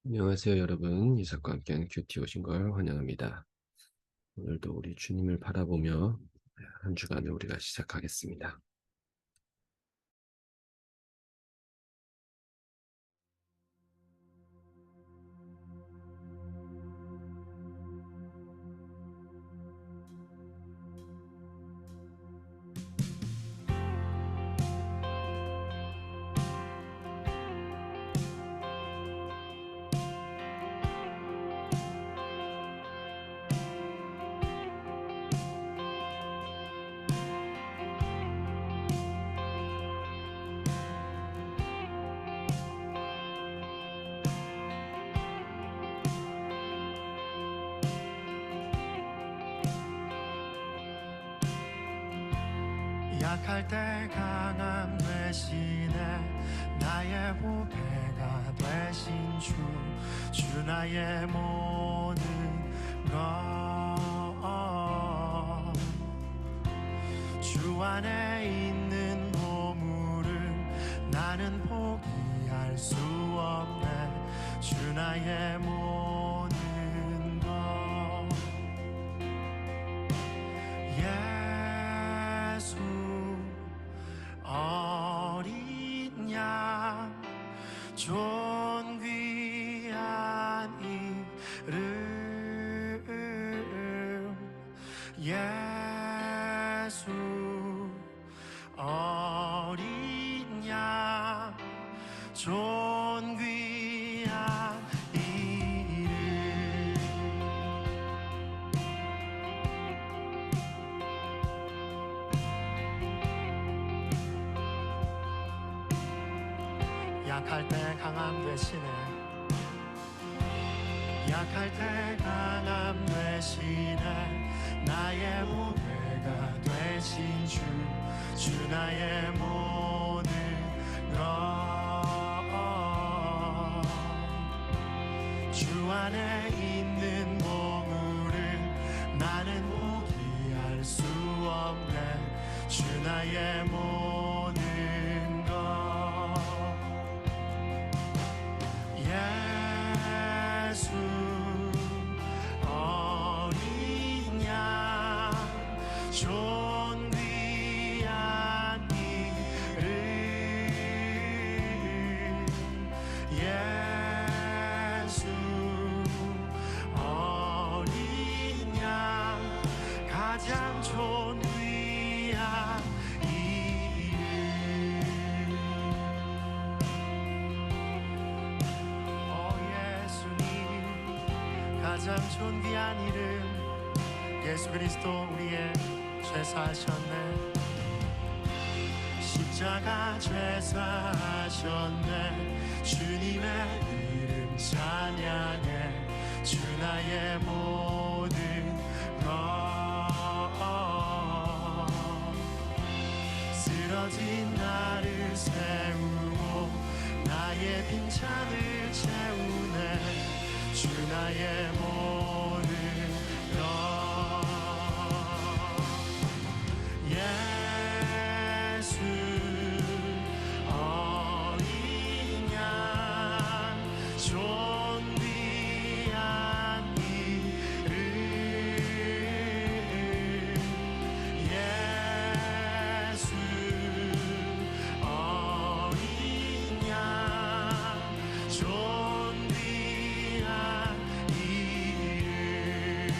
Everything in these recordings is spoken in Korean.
안녕하세요, 여러분. 이삭과 함께하는 큐티 오신 걸 환영합니다. 오늘도 우리 주님을 바라보며 한 주간을 우리가 시작하겠습니다. 약할 때 강함 되시네 나의 보배가 되신 주 나의 모든 것 주 안에 있는 보물을 나는 포기할 수 없네 주 나의 모든 것 예수 어린 양 존귀한 이름 예수 어린 양 존귀한 이름 약할 때 강함 되시네 약할 때 강함 되시네 나의 보배가 되신 주 나의 모든 것주 안에 있는 보물을 나는 포기할 수 없네 주 나의 모든 것 예수 어린 양 존귀한 이름 예수 어린 양 가장 존귀한 가장 존귀한 이름 예수 그리스도 우리의 죄 사하셨네 십자가 죄 사하셨네 주님의 이름 찬양해 주 나의 모든 것 쓰러진 나를 세우고 나의 빈잔을 채우네 주 나의 모든 것 예수 어린 양 존귀한 이름 예수 어린 양 존귀한 이름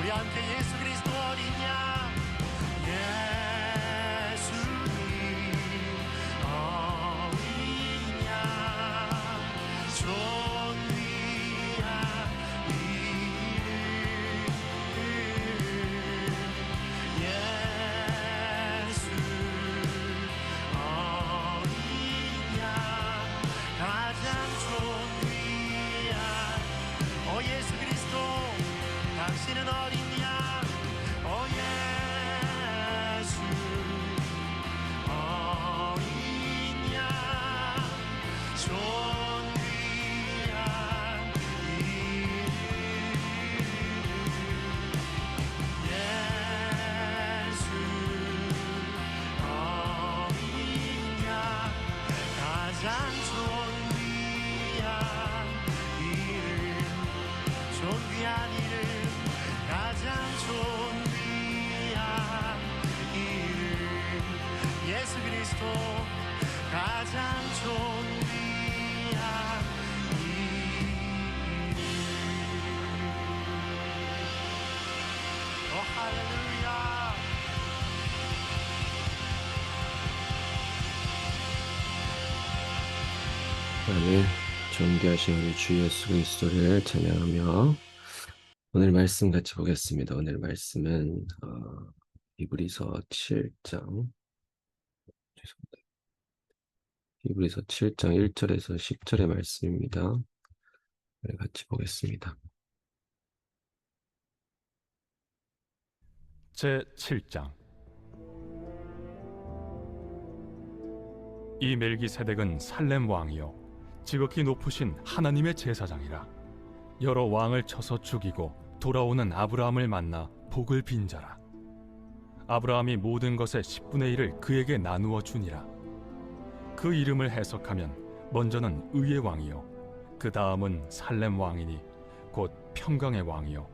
우리 함께 예수 그리스도 어린 양 예수님 어린 양 존귀한 이름 예수 어린 양 가장 존귀한 예수 그리스도 당신은 어린 양 예수 어린 양 존귀한 이름 예수 어린 양 가장 존귀한 이름 존귀한 이름 가장 존귀한 이름 예수 그리스도 가장 존귀한 이름 할렐루야 하나님 존귀하신 우리 주 예수 그리스도를 찬양하며 오늘 말씀 같이 보겠습니다. 오늘 말씀은 히브리서 7장 죄송합니다. 히브리서 7장 1절에서 10절의 말씀입니다. 네, 같이 보겠습니다. 제7장 이 멜기세덱은 살렘 왕이요 지극히 높으신 하나님의 제사장이라 여러 왕을 쳐서 죽이고 돌아오는 아브라함을 만나 복을 빈 자라. 아브라함이 모든 것의 10분의 1을 그에게 나누어 주니라. 그 이름을 해석하면 먼저는 의의 왕이요 그 다음은 살렘 왕이니 곧 평강의 왕이요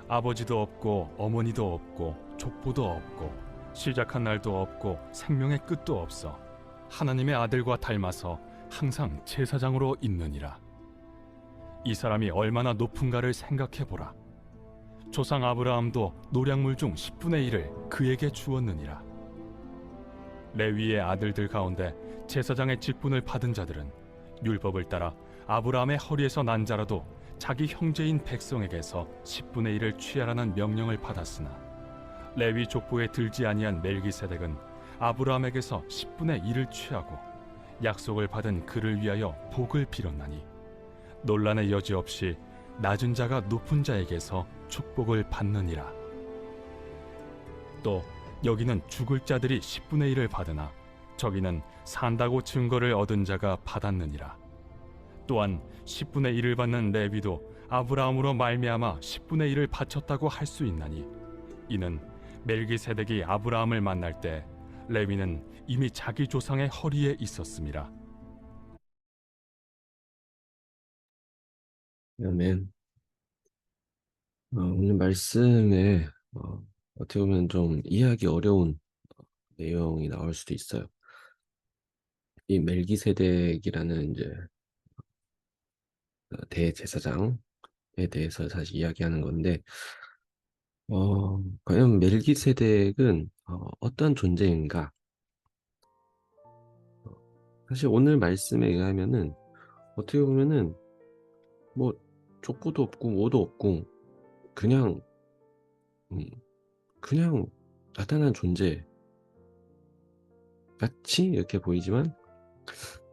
아버지도 없고 어머니도 없고 족보도 없고 시작한 날도 없고 생명의 끝도 없어 하나님의 아들과 닮아서 항상 제사장으로 있느니라. 이 사람이 얼마나 높은가를 생각해보라. 조상 아브라함도 노량물 중 10분의 1을 그에게 주었느니라. 레위의 아들들 가운데 제사장의 직분을 받은 자들은 율법을 따라 아브라함의 허리에서 난 자라도 자기 형제인 백성에게서 10분의 1을 취하라는 명령을 받았으나 레위 족보에 들지 아니한 멜기세덱은 아브라함에게서 10분의 1을 취하고 약속을 받은 그를 위하여 복을 빌었나니 논란의 여지 없이 낮은 자가 높은 자에게서 축복을 받느니라. 또 여기는 죽을 자들이 10분의 1을 받으나 저기는 산다고 증거를 얻은 자가 받았느니라. 또한 10분의 1을 받는 레위도 아브라함으로 말미암아 10분의 1을 바쳤다고 할 수 있나니 이는 멜기세덱이 아브라함을 만날 때 레위는 이미 자기 조상의 허리에 있었음이라. 아멘. 오늘 말씀에 어떻게 보면 좀 이해하기 어려운 내용이 나올 수도 있어요. 이 멜기세덱이라는 이제 대제사장에 대해서 사실 이야기하는 건데, 과연 멜기세덱은 어떤 존재인가? 사실 오늘 말씀에 의하면은 어떻게 보면은 뭐 족보도 없고 뭐도 없고 그냥 나타난 존재 같이 이렇게 보이지만,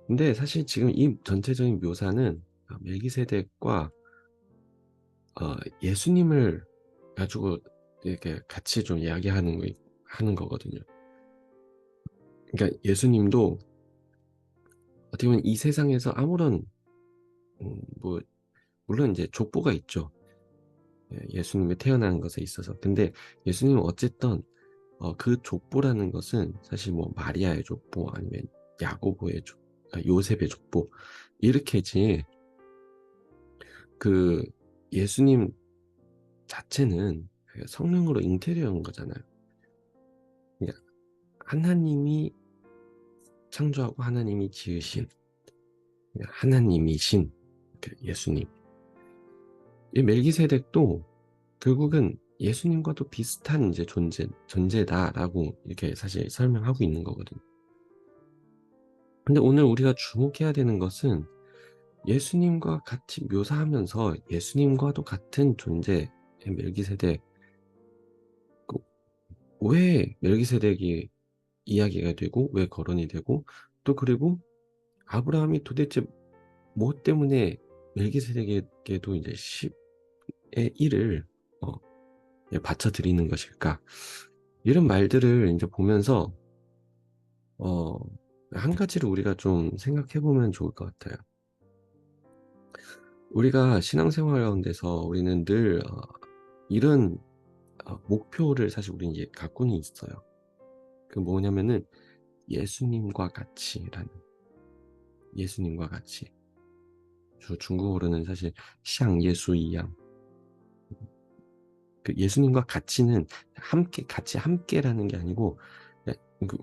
근데 사실 지금 이 전체적인 묘사는 멜기세덱과 예수님을 가지고 이렇게 같이 좀 이야기하는 하는 거거든요. 그러니까 예수님도 어떻게 보면 이 세상에서 아무런 뭐 물론 이제 족보가 있죠. 예수님이 태어나는 것에 있어서. 근데 예수님은 어쨌든 그 족보라는 것은 사실 뭐 마리아의 족보 아니면 야고보의 요셉의 족보 이렇게지, 그 예수님 자체는 성령으로 잉태되는 거잖아요. 그러니까 하나님이 창조하고 하나님이 지으신 하나님이신 예수님. 이 멜기세덱도 결국은 예수님과도 비슷한 이제 존재다라고 이렇게 사실 설명하고 있는 거거든요. 근데 오늘 우리가 주목해야 되는 것은 예수님과 같이 묘사하면서 예수님과도 같은 존재의 멜기세덱, 그 왜 멜기세덱이 이야기가 되고 왜 거론이 되고, 또 그리고 아브라함이 도대체 뭐 때문에 멜기세덱에게도 이제 10의 1을 바쳐 드리는 것일까? 이런 말들을 이제 보면서 어, 한 가지를 우리가 좀 생각해 보면 좋을 것 같아요. 우리가 신앙생활 가운데서 우리는 늘 이런 목표를 사실 우리는 이제 갖고는 있어요. 그 뭐냐면은 예수님과 같이라는, 예수님과 같이. 중국어로는 사실 샹 예수 이양. 그 예수님과 같이는 함께, 같이 함께라는 게 아니고,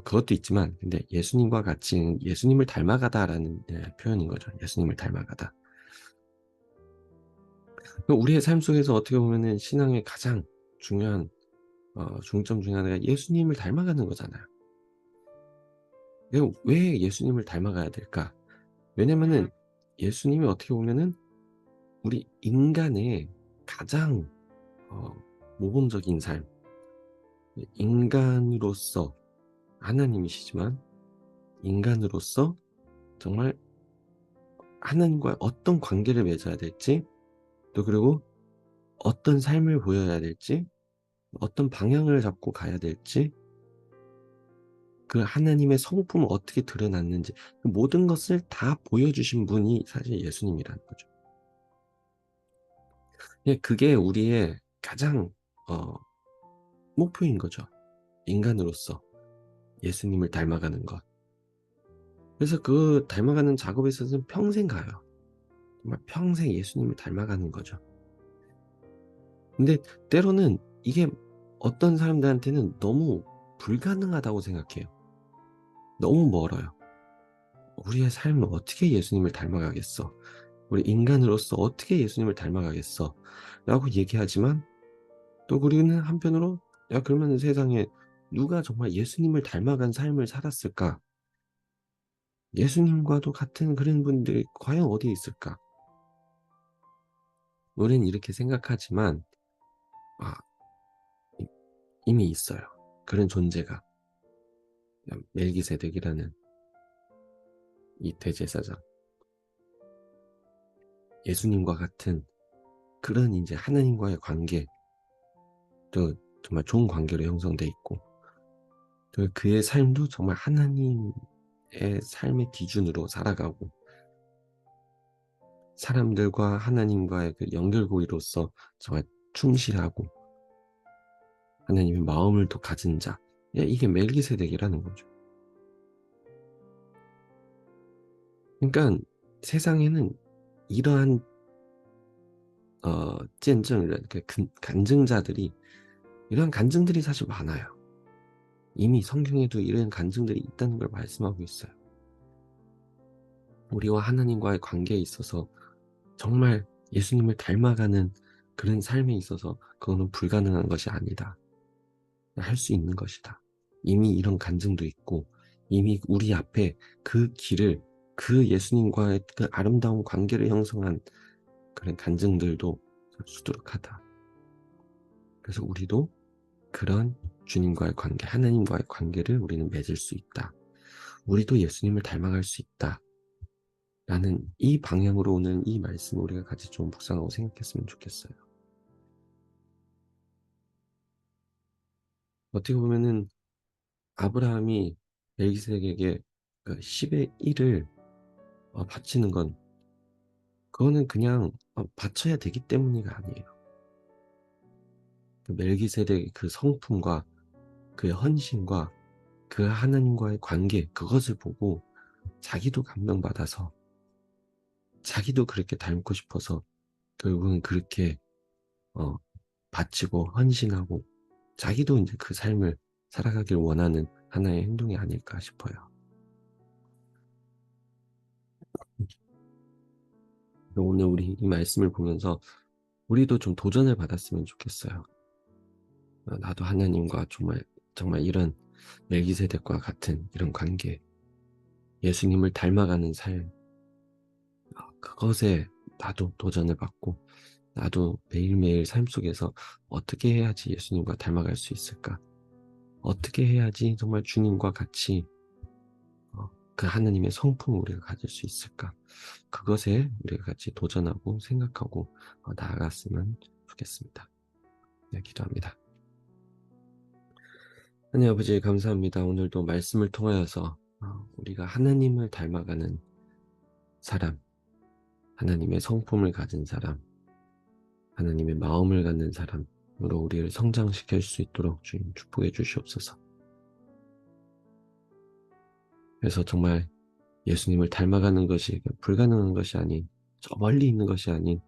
그것도 있지만, 근데 예수님과 같이는 예수님을 닮아가다라는 표현인 거죠. 예수님을 닮아가다. 우리의 삶 속에서 어떻게 보면은 신앙의 가장 중요한 중점 중에 하나가 예수님을 닮아가는 거잖아요. 왜 예수님을 닮아가야 될까? 왜냐면은 예수님이 어떻게 보면은 우리 인간의 가장 모범적인 삶, 인간으로서 하나님이시지만 인간으로서 정말 하나님과 어떤 관계를 맺어야 될지, 또 그리고 어떤 삶을 보여야 될지, 어떤 방향을 잡고 가야 될지, 그 하나님의 성품을 어떻게 드러났는지, 그 모든 것을 다 보여주신 분이 사실 예수님이라는 거죠. 그게 우리의 가장 목표인 거죠. 인간으로서 예수님을 닮아가는 것. 그래서 그 닮아가는 작업에 있어서는 평생 가요. 정말 평생 예수님을 닮아가는 거죠. 근데 때로는 이게 어떤 사람들한테는 너무 불가능하다고 생각해요. 너무 멀어요. 우리의 삶은 어떻게 예수님을 닮아가겠어? 우리 인간으로서 어떻게 예수님을 닮아가겠어? 라고 얘기하지만, 또 우리는 한편으로 야, 그러면 세상에 누가 정말 예수님을 닮아간 삶을 살았을까? 예수님과도 같은 그런 분들이 과연 어디에 있을까? 우리는 이렇게 생각하지만 아, 이미 있어요. 그런 존재가. 멜기세덱이라는 이 대제사장. 예수님과 같은 그런 이제 하나님과의 관계, 또 정말 좋은 관계로 형성돼 있고, 또 그의 삶도 정말 하나님의 삶의 기준으로 살아가고, 사람들과 하나님과의 그 연결고리로서 정말 충실하고 하나님의 마음을 또 가진 자. 이게 멜기세덱이라는 거죠. 그러니까 세상에는 이러한 그 간증자들이, 이러한 간증들이 사실 많아요. 이미 성경에도 이런 간증들이 있다는 걸 말씀하고 있어요. 우리와 하나님과의 관계에 있어서 정말 예수님을 닮아가는 그런 삶에 있어서 그거는 불가능한 것이 아니다. 할 수 있는 것이다. 이미 이런 간증도 있고, 이미 우리 앞에 그 길을, 그 예수님과의 그 아름다운 관계를 형성한 그런 간증들도 수두룩하다. 그래서 우리도 그런 주님과의 관계, 하나님과의 관계를 우리는 맺을 수 있다. 우리도 예수님을 닮아갈 수 있다. 라는 이 방향으로 오는 이 말씀을 우리가 같이 좀 묵상하고 생각했으면 좋겠어요. 어떻게 보면은 아브라함이 멜기세덱에게 그 10의 1을 바치는 건, 그거는 그냥 바쳐야 되기 때문이가 아니에요. 그 멜기세덱의 그 성품과 그의 헌신과 그 하나님과의 관계, 그것을 보고 자기도 감명받아서 자기도 그렇게 닮고 싶어서 결국은 그렇게 어, 바치고 헌신하고 자기도 이제 그 삶을 살아가길 원하는 하나의 행동이 아닐까 싶어요. 오늘 우리 이 말씀을 보면서 우리도 좀 도전을 받았으면 좋겠어요. 나도 하나님과 정말 이런 멜기세덱과 같은 이런 관계, 예수님을 닮아가는 삶, 그것에 나도 도전을 받고 나도 매일매일 삶 속에서 어떻게 해야지 예수님과 닮아갈 수 있을까? 어떻게 해야지 정말 주님과 같이 그 하나님의 성품을 우리가 가질 수 있을까? 그것에 우리가 같이 도전하고 생각하고 나아갔으면 좋겠습니다. 네, 기도합니다. 하나님 아버지 감사합니다. 오늘도 말씀을 통하여서 우리가 하나님을 닮아가는 사람, 하나님의 성품을 가진 사람, 하나님의 마음을 갖는 사람으로 우리를 성장시킬 수 있도록 주님 축복해 주시옵소서. 그래서 정말 예수님을 닮아가는 것이 불가능한 것이 아닌, 저 멀리 있는 것이 아닌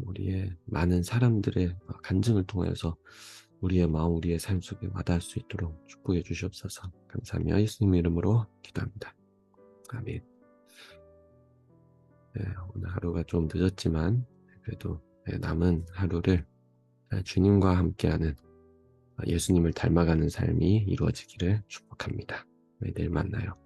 우리의 많은 사람들의 간증을 통해서 우리의 마음, 우리의 삶 속에 와닿을 수 있도록 축복해 주시옵소서. 감사하며 예수님 이름으로 기도합니다. 아멘. 네, 오늘 하루가 좀 늦었지만 그래도 남은 하루를 주님과 함께하는 예수님을 닮아가는 삶이 이루어지기를 축복합니다. 네, 내일 만나요.